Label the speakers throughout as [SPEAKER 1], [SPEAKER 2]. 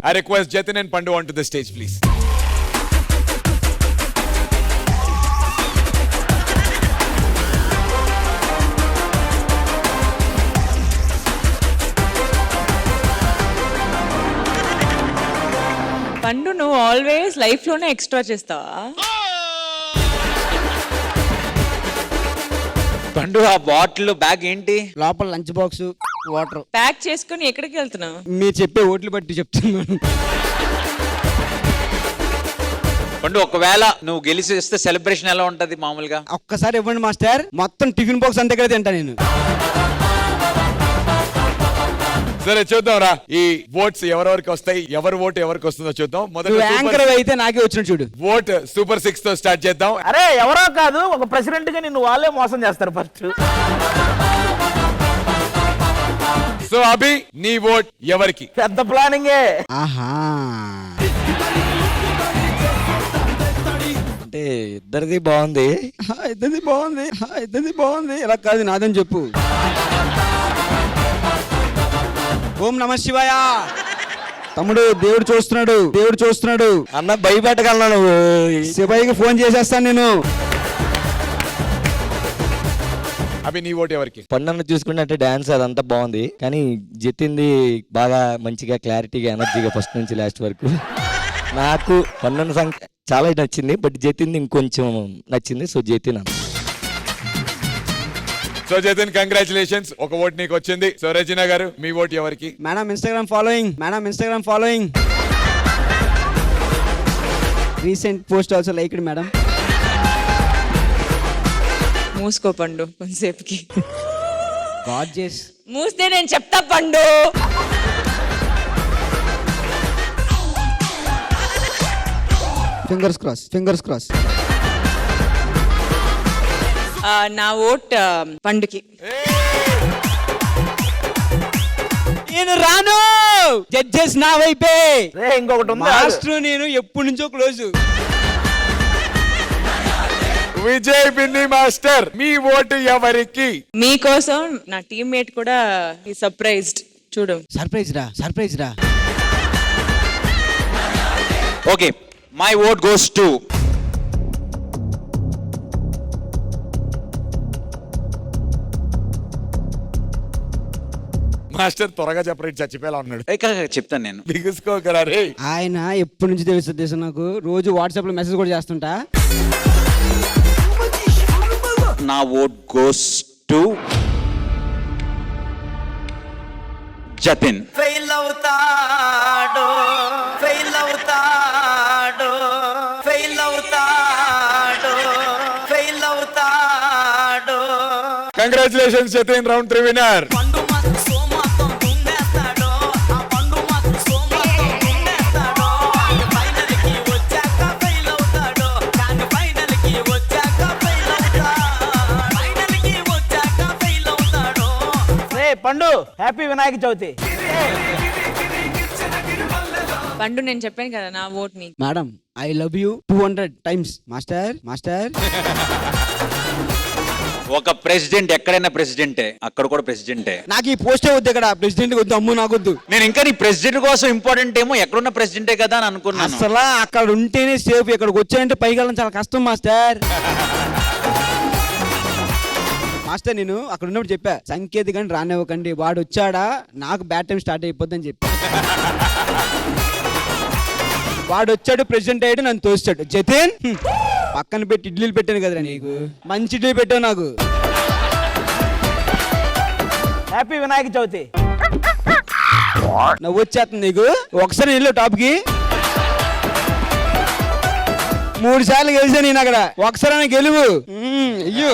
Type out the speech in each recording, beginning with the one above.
[SPEAKER 1] I request Jatin and Pandu onto the stage, please.
[SPEAKER 2] పండు నువ్వు always life లోనే extra చేస్తావా?
[SPEAKER 3] పండు ఆ బాటిల్ బ్యాగ్ ఏంటి?
[SPEAKER 4] లోపల లంచ్ బాక్స్, వాటర్.
[SPEAKER 2] ప్యాక్ చేసుకుని ఎక్కడికి వెళ్తున్నావు?
[SPEAKER 4] మీరు చెప్పే ఓట్లు బట్టి చెప్తున్నాను.
[SPEAKER 3] పండు ఒకవేళ నువ్వు గెలిచేస్తే సెలబ్రేషన్ ఎలా ఉంటది మామూలుగా?
[SPEAKER 4] ఒక్కసారి ఇవ్వండి మాస్టర్, మొత్తం టిఫిన్ బాక్స్ అంతే కదా తింటా నేను.
[SPEAKER 1] సరే చూద్దాం రా, ఈ ఓట్స్ ఎవరెవరికి వస్తాయి, ఎవరి ఓటు ఎవరికి వస్తుందో చూద్దాం.
[SPEAKER 4] నువ్వు యాంకర్ అయితే నాకే వచ్చిన చూడు.
[SPEAKER 1] ఓట్ సూపర్ 6 తో స్టార్ట్ చేద్దాం.
[SPEAKER 5] అరే ఎవరో కాదు, ఒక ప్రెసిడెంట్ గా నిన్ను వాళ్ళే మోసం చేస్తారు ఫస్ట్.
[SPEAKER 1] సో అభి, నీ ఓట్ ఎవరికి?
[SPEAKER 5] పెద్ద ప్లానింగే.
[SPEAKER 4] ఆహా,
[SPEAKER 6] అంటే ఇద్దరిది బాగుంది.
[SPEAKER 4] ఇద్దరిది బాగుంది. ఇలా కాదు, నాదని చెప్పు. ఓం నమ శివాయ. తమ్ముడు, దేవుడు చూస్తున్నాడు.
[SPEAKER 6] అన్న భయపెట్టగలనా నువ్వు?
[SPEAKER 4] శివయ్యకి ఫోన్ చేసేస్తాను నేను.
[SPEAKER 1] అభి, నీ ఓటు ఎవరికి?
[SPEAKER 6] పండుగ చూసుకుంటే డాన్స్ అదంతా బాగుంది, కానీ జతింది బాగా మంచిగా క్లారిటీగా ఎనర్జీగా ఫస్ట్ నుంచి లాస్ట్ వరకు. నాకు పండుగ సంఖ్య చాలా నచ్చింది, బట్ జతింది ఇంకొంచెం నచ్చింది. సో జతిన్ అన్న.
[SPEAKER 1] సో జతిన్, కంగ్రాచులేషన్స్, ఒక ఓట్ నీకు వచ్చింది. సో రచన గారు, మీ ఓట్ ఎవరికి?
[SPEAKER 4] Madam Instagram following. Recent post also liked madam.
[SPEAKER 2] మూసుకో పండు కొంతసేపుకి.
[SPEAKER 4] గార్జియస్.
[SPEAKER 2] మూస్తే నేను చెప్తా పండు.
[SPEAKER 4] Fingers cross.
[SPEAKER 2] నా ఓట్ పండుకి.
[SPEAKER 4] నేను రాను, జడ్జెస్ నా వైపే.
[SPEAKER 5] ఇంకొకటి ఉంది,
[SPEAKER 4] మాస్టర్ నేను ఎప్పటి నుంచో క్లోజ్.
[SPEAKER 1] విజయ్ బిన్ని మాస్టర్, మీ ఓటు ఎవరికి?
[SPEAKER 2] మీకోసం నా టీమ్మేట్ కూడా సర్ప్రైజ్డ్. చూడు,
[SPEAKER 4] సర్ప్రైజ్ రా.
[SPEAKER 3] Okay, my vote goes to
[SPEAKER 1] master త్వరగా చెప్పరేట్, చచ్చిపోయేలా ఉన్నాడు.
[SPEAKER 3] చెప్తాను నేను.
[SPEAKER 1] బిగుసుకోకరా రే.
[SPEAKER 4] ఆయన ఎప్పటి నుంచి తెలుసు నాకు, రోజు వాట్సాప్ లో మెసేజ్ కూడా చేస్తుంటా.
[SPEAKER 3] నా vote goes to Jatin.
[SPEAKER 7] Fail అవుతాడు.
[SPEAKER 1] Congratulations Jatin, round 3 winner.
[SPEAKER 5] Pandu, happy Vinayaka Chavithi.
[SPEAKER 2] Pandu నేను చెప్పాను కదా నా ఓట్ ని.
[SPEAKER 4] Madam, I love you 200 times. Master.
[SPEAKER 3] ఒక ప్రెసిడెంట్ ఎక్కడైనా ప్రెసిడెంటే, అక్కడ కూడా ప్రెసిడెంటే.
[SPEAKER 4] నాకు ఈ పోస్టే వద్దు, ఇక్కడ ప్రెసిడెంట్ వద్దు, అమ్ము నాకొద్దు.
[SPEAKER 3] నేను ఇంకా నీ ప్రెసిడెంట్ కోసం ఇంపార్టెంట్ ఏమో, ఎక్కడున్న ప్రెసిడెంటే కదా అని అనుకున్నాను.
[SPEAKER 4] అసలు అక్కడ ఉంటేనే సేఫ్, ఇక్కడికి వచ్చాయంటే పైకి వెళ్ళడం చాలా కష్టం మాస్టర్. నేను అక్కడ ఉన్నప్పుడు చెప్పా, సంకేతికంగా రానివ్వకండి, వాడు వచ్చాడా నాకు బ్యాడ్ టైం స్టార్ట్ అయిపోద్దని చెప్పా. వాడు వచ్చాడు, ప్రెసిడెంట్ అయ్యాడు, నన్ను తోస్తాడు. జతిన్, పక్కన పెట్టి ఇడ్లీలు పెట్టాను కదరా నీకు, మంచి ఇడ్లీ పెట్టావు నాకు.
[SPEAKER 5] హ్యాపీ వినాయక చవితి.
[SPEAKER 4] నువ్వు వచ్చేస్తుంది నీకు. ఒకసారి వెళ్ళు టాప్కి. 3 సార్లు గెలిచా నేను అక్కడ, ఒకసారి గెలువు. అయ్యో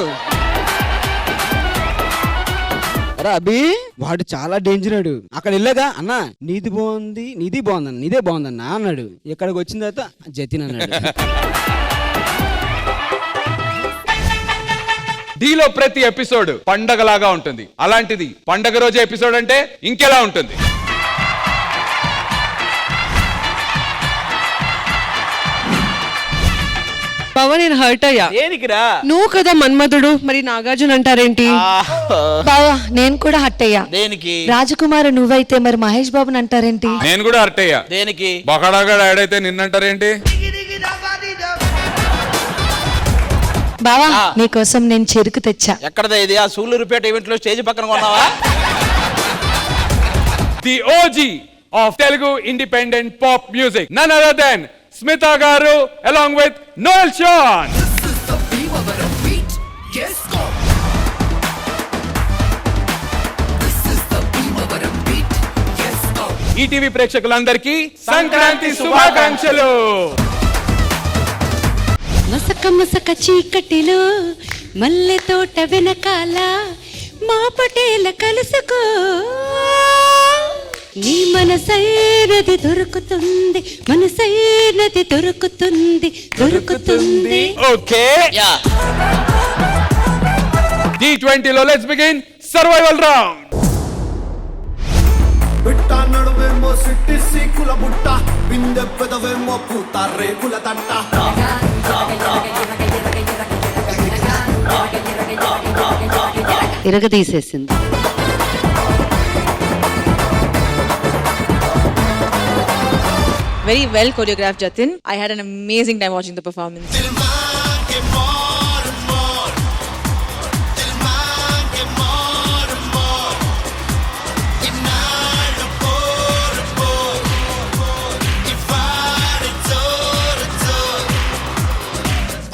[SPEAKER 4] అభి, వాడు చాలా డేంజర్. అక్కడ వెళ్ళగా అన్నా నీదే బాగుందన్న అన్నాడు. ఇక్కడికి వచ్చిన తర్వాత జతిన్ అన్నాడు.
[SPEAKER 1] డీలో ప్రతి ఎపిసోడ్ పండగలాగా ఉంటుంది. అలాంటిది పండగ రోజు ఎపిసోడ్ అంటే ఇంకెలా ఉంటుంది.
[SPEAKER 8] బావా నేను హర్ట్ అయ్యా.
[SPEAKER 5] దేనికిరా?
[SPEAKER 8] నువ్వు కదా మన్మధుడు, మరి నాగార్జున అంటారేంటి?
[SPEAKER 9] బావా నేను కూడా హట్ అయ్యా.
[SPEAKER 5] దేనికి?
[SPEAKER 9] రాజకుమార్ నువ్వైతే మరి మహేష్ బాబుని అంటారేంటి?
[SPEAKER 1] నేను కూడా హర్ట్ అయ్యా.
[SPEAKER 5] దేనికి?
[SPEAKER 1] బొకడాగా ఆడైతే నిన్నంటారేంటి?
[SPEAKER 9] బావా నీకోసం నేను చెరుకు తెచ్చా.
[SPEAKER 5] ఎక్కడదా ఇది? ఆ సూళ్ళూరుపేట ఈవెంట్ లో స్టేజ్ పక్కన కొన్నావా?
[SPEAKER 1] The OG of Telugu independent pop music, none other than Smitha garu along with Noel Sean. ETV ప్రేక్షకులందరికీ సంక్రాంతి శుభాకాంక్షలు.
[SPEAKER 10] మసక మసక చీకటిలో మల్లె తోట వెనకాల మా పటేల కలుసుకో, నీ మనసైనది దొరుకుతుంది, మనసైనది దొరుకుతుంది, దొరుకుతుంది.
[SPEAKER 1] ఓకే, T20 లో లెట్స్ బిగిన్ సర్వైవల్ రౌండ్.
[SPEAKER 11] బిట్ట నడువేమో సిట్టి సీకుల బుట్ట, బిందె పెదవేమో పూత రేకుల తట్ట.
[SPEAKER 10] ఇరగదీసేసింది.
[SPEAKER 2] Very well choreographed, Jatin. I had an amazing time watching the performance.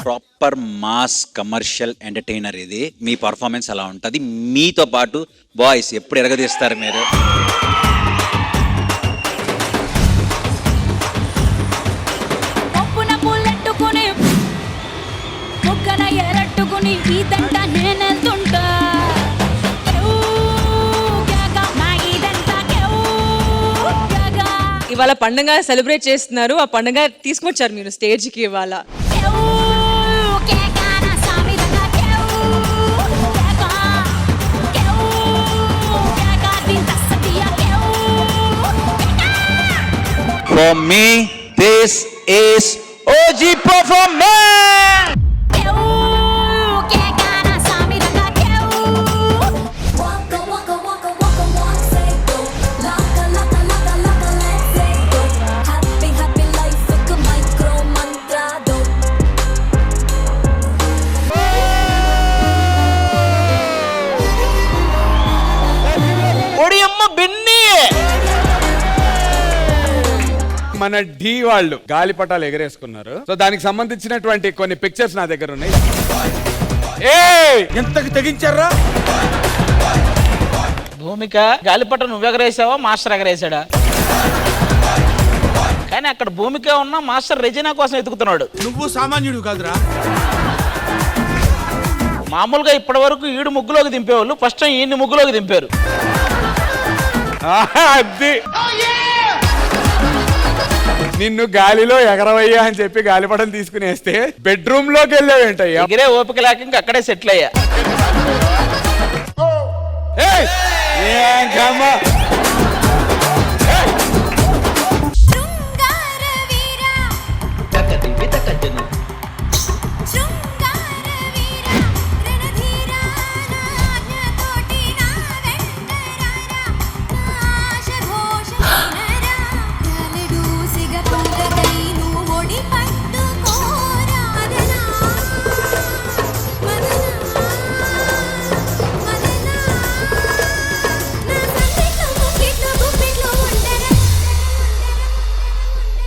[SPEAKER 3] Proper mass commercial entertainer ఇది. మీ పర్ఫార్మెన్స్ అలా ఉంటుంది. మీతో పాటు బాయ్స్ ఎప్పుడు ఎరగదీస్తారు మీరు?
[SPEAKER 10] పప్పున పుల్లెట్టుకుని ముక్కన ఎరట్టుకుని ఇదంట నేనెళ్తుంటా.
[SPEAKER 2] ఇవాళ పండుగ సెలబ్రేట్ చేస్తున్నారు, ఆ పండుగ తీసుకొచ్చారు మీరు స్టేజ్ కి ఇవాళ.
[SPEAKER 3] For me, this is OG performance.
[SPEAKER 5] ఒడియమ్మ Binny.
[SPEAKER 1] మన ఢీ వాళ్ళు గాలిపటాలు ఎగరేసుకున్నారు. సో దానికి సంబంధించినటువంటి కొన్ని పిక్చర్స్ నా దగ్గర ఉన్నాయి.
[SPEAKER 5] ఎంతకి తెగించారా? భూమిక గాలిపట నువ్వు ఎగరేసావా, మాస్టర్ ఎగరేసాడా? కానీ అక్కడ భూమిక ఉన్న మాస్టర్ రెజినా కోసం ఎతుకుతున్నాడు.
[SPEAKER 11] నువ్వు సామాన్యుడు కాదురా.
[SPEAKER 5] మామూలుగా ఇప్పటి వరకు ఈడు ముగ్గులోకి దింపేవాళ్ళు, ఫస్ట్ టైం ఈయన్ని ముగ్గులోకి దింపారు.
[SPEAKER 1] అది నిన్ను గాలిలో ఎగరవయ్యా అని చెప్పి గాలిపటం తీసుకునేస్తే బెడ్రూమ్ లోకి వెళ్ళావేంటయ్యా?
[SPEAKER 5] ఎగిరే ఓపిక లేక ఇంకా అక్కడే సెటిల్ అయ్యా.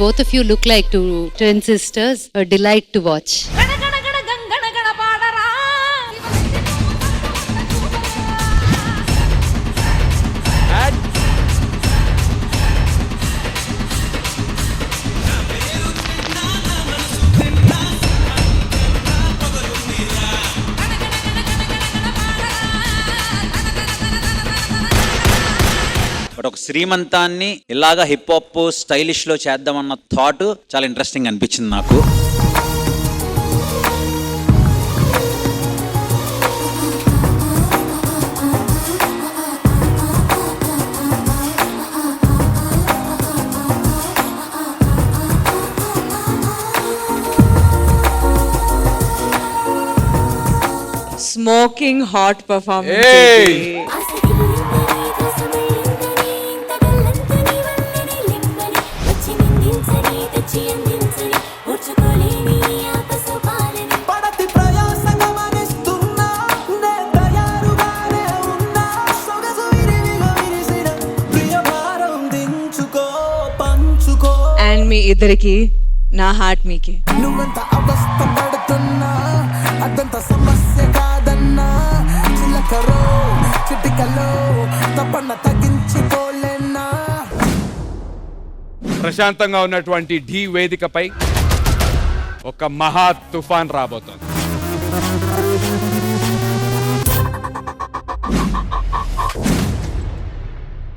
[SPEAKER 10] Both of you look like two twin sisters, a delight to watch.
[SPEAKER 3] But ఒక శ్రీమంతాన్ని ఇలాగా హిప్ హాప్ స్టైలిష్ లో చేద్దామన్న థాట్ చాలా ఇంట్రెస్టింగ్ అనిపించింది నాకు.
[SPEAKER 2] Smoking hot
[SPEAKER 1] Hey!
[SPEAKER 2] పర్ఫార్మెన్స్.
[SPEAKER 11] పడతి ప్రయాసంగా మనిస్తున్నా నే తయారుగానే ఉన్నా సొగసు విరివిగా విరిసిన ప్రియ భారం దించుకో పంచుకో
[SPEAKER 2] అండ్ మీ ఇద్దరికి నా హార్ట్ మీకే.
[SPEAKER 11] నువ్వెంత అవస్థ పడుతున్నా అదంత సమస్య కాదన్నా చిలకరో చిటికలో తప్పన్న తగ్గించుకోలేనా
[SPEAKER 1] ప్రశాంతంగా ఉన్నటువంటి ఢీ వేదికపై ఒక మహా తుఫాన్ రాబోతోంది.